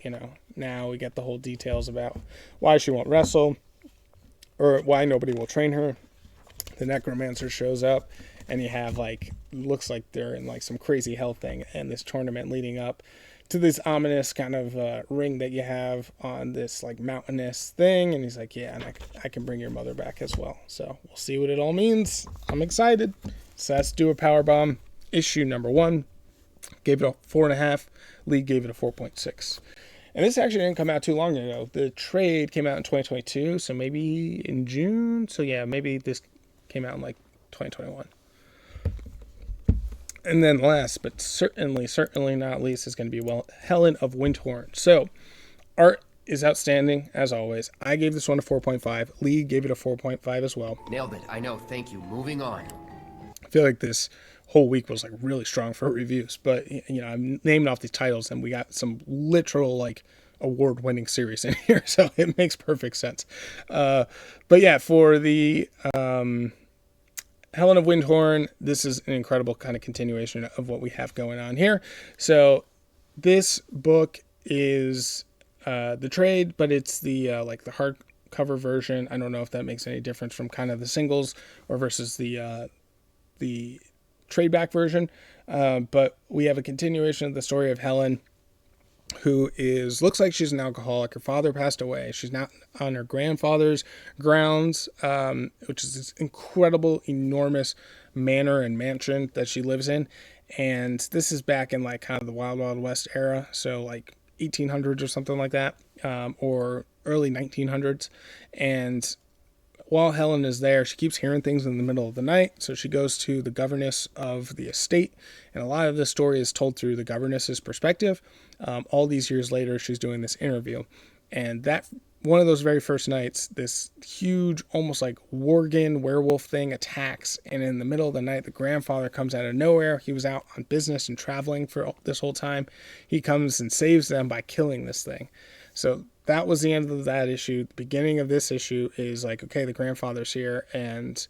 Speaker 1: now we get the whole details about why she won't wrestle, or why nobody will train her. The necromancer shows up, and you have like, looks like they're in like some crazy hell thing, and this tournament leading up to this ominous kind of ring that you have on this like mountainous thing. And he's like, yeah, and I can bring your mother back as well. So we'll see what it all means. I'm excited. So let's do a Powerbomb. Issue number 1. Gave it a 4.5. Lee gave it a 4.6. And this actually didn't come out too long ago. The trade came out in 2022, so maybe in June. So yeah, maybe this came out in like 2021. And then last, but certainly not least, is going to be Helen of Wyndhorn. So art is outstanding, as always. I gave this one a 4.5. Lee gave it a 4.5 as well.
Speaker 2: Nailed it. I know. Thank you. Moving on.
Speaker 1: I feel like this whole week was like really strong for reviews, but I'm naming off these titles and we got some literal like award-winning series in here, so it makes perfect sense. But yeah, for the Helen of Wyndhorn, this is an incredible kind of continuation of what we have going on here. So this book is the trade, but it's the like the hardcover version. I don't know if that makes any difference from kind of the singles or versus the trade back version. But we have a continuation of the story of Helen, who looks like she's an alcoholic. Her father passed away. She's now on her grandfather's grounds, which is this incredible, enormous manor and mansion that she lives in. And this is back in like kind of the Wild Wild West era, so like 1800s or something like that, or early 1900s. And while Helen is there, she keeps hearing things in the middle of the night. So she goes to the governess of the estate. And a lot of this story is told through the governess's perspective. All these years later, she's doing this interview. And that one of those very first nights, this huge, almost like Worgen werewolf thing attacks. And in the middle of the night, the grandfather comes out of nowhere. He was out on business and traveling for this whole time. He comes and saves them by killing this thing. So that was the end of that issue. The beginning of this issue is like, okay, the grandfather's here and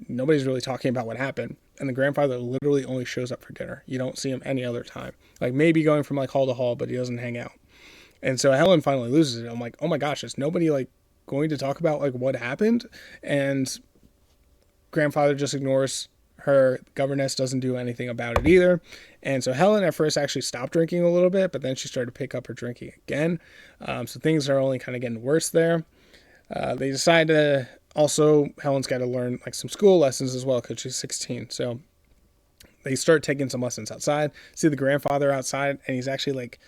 Speaker 1: nobody's really talking about what happened. And the grandfather literally only shows up for dinner. You don't see him any other time. Like maybe going from like hall to hall, but he doesn't hang out. And so Helen finally loses it. I'm like, oh my gosh, is nobody like going to talk about like what happened? And grandfather just ignores her. Governess doesn't do anything about it either. And so Helen at first actually stopped drinking a little bit, but then she started to pick up her drinking again. So things are only kind of getting worse there. They decide to also, Helen's got to learn like some school lessons as well because she's 16. So they start taking some lessons outside. See the grandfather outside, and he's actually like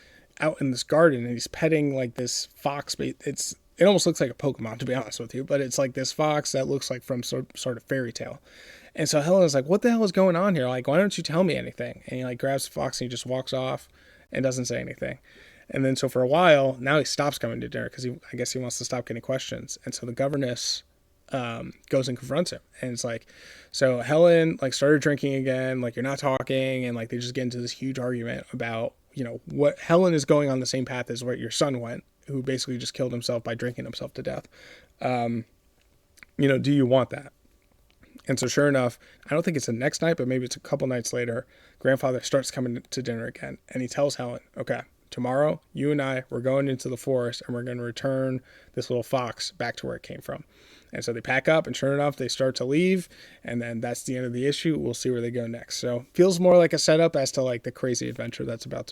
Speaker 1: out in this garden, and he's petting like this fox. It almost looks like a Pokemon, to be honest with you, but it's like this fox that looks like from sort of fairy tale. And so Helen's like, what the hell is going on here? Like, why don't you tell me anything? And he like grabs the fox and he just walks off and doesn't say anything. And then so for a while, now he stops coming to dinner because I guess he wants to stop getting questions. And so the governess goes and confronts him. And it's like, so Helen like started drinking again, like you're not talking. And like they just get into this huge argument about, what Helen is going on the same path as what your son went, who basically just killed himself by drinking himself to death. Do you want that? And so sure enough, I don't think it's the next night, but maybe it's a couple nights later, grandfather starts coming to dinner again. And he tells Helen, okay, tomorrow, you and I, we're going into the forest and we're going to return this little fox back to where it came from. And so they pack up and sure enough, they start to leave. And then that's the end of the issue. We'll see where they go next. So feels more like a setup as to like the crazy adventure that's about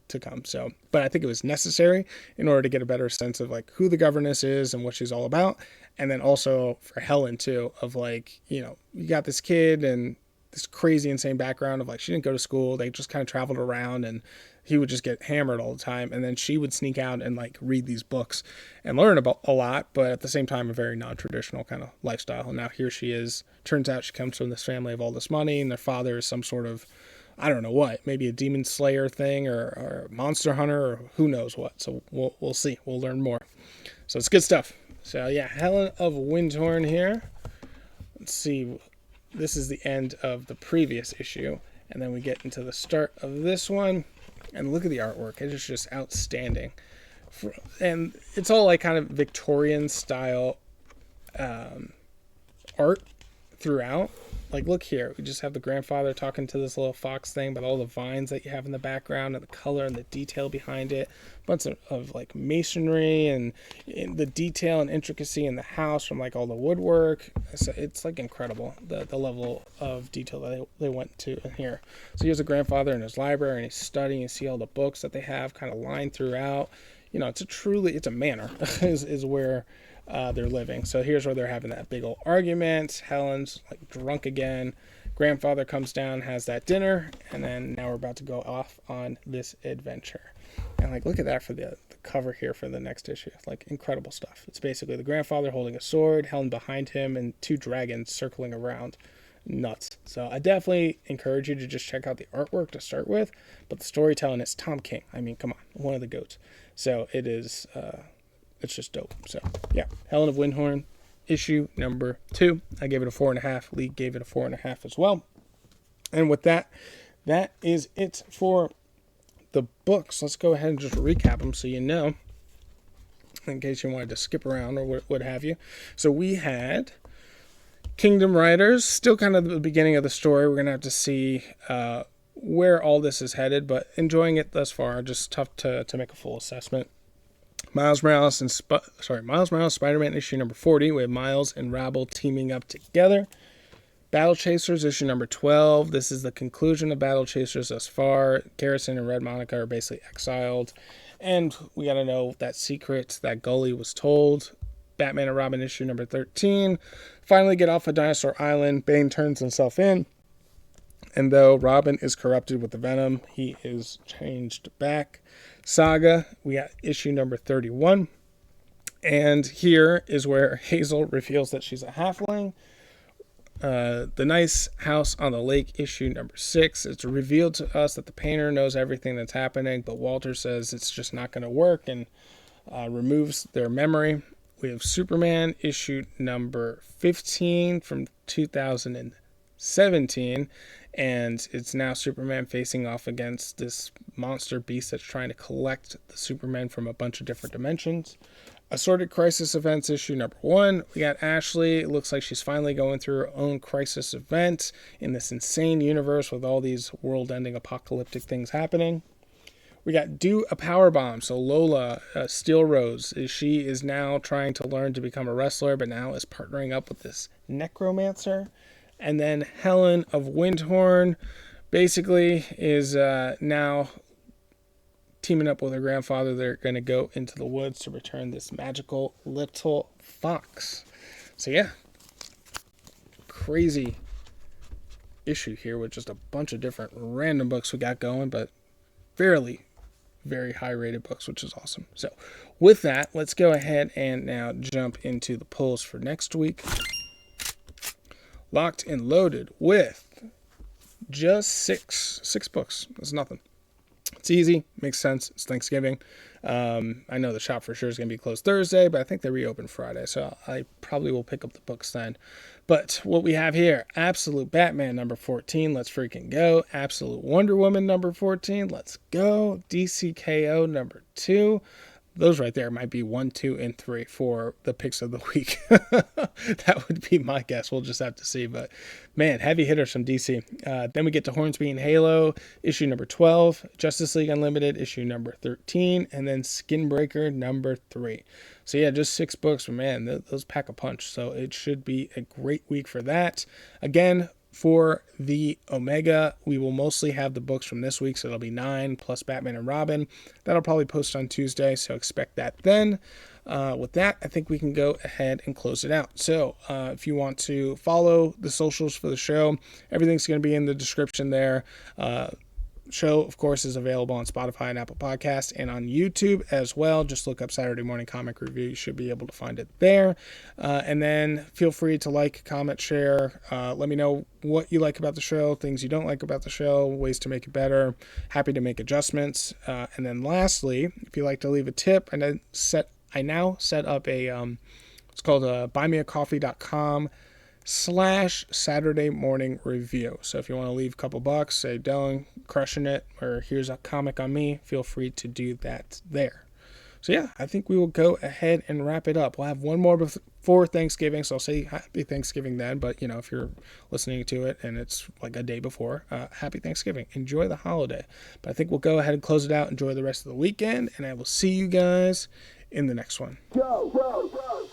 Speaker 1: to come. So, but I think it was necessary in order to get a better sense of like who the governess is and what she's all about. And then also for Helen too, of like, you got this kid and this crazy insane background of like, she didn't go to school. They just kind of traveled around and he would just get hammered all the time. And then she would sneak out and like read these books and learn about a lot, but at the same time, a very non-traditional kind of lifestyle. And now here she is. Turns out she comes from this family of all this money and their father is some sort of, I don't know what, maybe a demon slayer thing or a monster hunter or who knows what. So we'll see. We'll learn more. So it's good stuff. So yeah, Helen of Wyndhorn here. Let's see. This is the end of the previous issue. And then we get into the start of this one. And look at the artwork. It is just outstanding. And it's all like kind of Victorian style art throughout. Like, look here. We just have the grandfather talking to this little fox thing, but all the vines that you have in the background and the color and the detail behind it. Bunch of like masonry and the detail and intricacy in the house from like all the woodwork. So it's like incredible, the level of detail that they went to in here. So here's a grandfather in his library and he's studying. You see all the books that they have kind of lined throughout. It's a manor is where they're living. So here's where they're having that big old argument. Helen's like drunk again. Grandfather comes down, has that dinner, and then now we're about to go off on this adventure. And like, look at that for the cover here for the next issue. Like, incredible stuff. It's basically the grandfather holding a sword, Helen behind him, and two dragons circling around. Nuts. So I definitely encourage you to just check out the artwork to start with, but the storytelling is Tom King. I mean, come on, one of the GOATs. So it is, it's just dope. So yeah, Helen of Wyndhorn, issue number 2. I gave it a 4.5. Lee gave it a 4.5 as well. And with that, that is it for the books. Let's go ahead and just recap them so you know, in case you wanted to skip around or what have you. So we had Kingdom Riders, still kind of the beginning of the story. We're going to have to see where all this is headed, but enjoying it thus far. Just tough to make a full assessment. Miles Morales, Spider-Man issue number 40. We have Miles and Rabble teaming up together. Battle Chasers issue number 12. This is the conclusion of Battle Chasers thus far. Garrison and Red Monica are basically exiled. And we got to know that secret that Gully was told. Batman and Robin issue number 13. Finally get off of Dinosaur Island. Bane turns himself in. And though Robin is corrupted with the Venom, he is changed back. Saga, we got issue number 31. And here is where Hazel reveals that she's a halfling. The Nice House on the Lake issue number 6. It's revealed to us that the painter knows everything that's happening, but Walter says it's just not going to work and removes their memory. We have Superman issue number 15 from 2017, and it's now Superman facing off against this monster beast that's trying to collect the Superman from a bunch of different dimensions. Assorted Crisis Events issue number 1. We got Ashley. It looks like she's finally going through her own crisis event in this insane universe with all these world-ending apocalyptic things happening. We got Do a Powerbomb. So Lola, Steel Rose, she is now trying to learn to become a wrestler, but now is partnering up with this necromancer. And then Helen of Wyndhorn basically is now teaming up with her grandfather. They're going to go into the woods to return this magical little fox. So yeah, crazy issue here with just a bunch of different random books we got going, but very high rated books, which is awesome. So with that, let's go ahead and now jump into the polls for next week. Locked and loaded with just six books. That's nothing. It's easy, makes sense. It's Thanksgiving. I know the shop for sure is going to be closed Thursday, but I think they reopen Friday, so I probably will pick up the books then. But what we have here, Absolute Batman number 14, let's freaking go. Absolute Wonder Woman number 14, let's go. DCKO number 2. Those right there might be 1, 2, and 3 for the picks of the week. That would be my guess. We'll just have to see. But, man, heavy hitters from DC. Then we get to Hornsby and Halo, issue number 12. Justice League Unlimited, issue number 13. And then Skinbreaker, number 3. So, yeah, just 6 books. But, man, those pack a punch. So, it should be a great week for that. Again, for the Omega, we will mostly have the books from this week, so it'll be 9 plus Batman and Robin. That'll probably post on Tuesday, so expect that then. With that, I think we can go ahead and close it out. So if you want to follow the socials for the show, everything's going to be in the description there. Show, of course, is available on Spotify and Apple Podcasts and on YouTube as well. Just look up Saturday Morning Comic Review. You should be able to find it there. And then feel free to like, comment, share. Let me know what you like about the show, things you don't like about the show, ways to make it better. Happy to make adjustments. And then lastly, if you'd like to leave a tip, I now set up a, it's called buymeacoffee.com/Saturday Morning Review. So if you want to leave a couple bucks, say, Dylan, crushing it, or here's a comic on me, feel free to do that there. So yeah, I think we will go ahead and wrap it up. We'll have one more before Thanksgiving, so I'll say happy Thanksgiving then. But, you know, if you're listening to it and it's like a day before, happy Thanksgiving. Enjoy the holiday. But I think we'll go ahead and close it out. Enjoy the rest of the weekend, and I will see you guys in the next one. Go, go, go, go.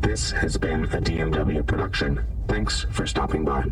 Speaker 3: This has been a DMW production. Thanks for stopping by.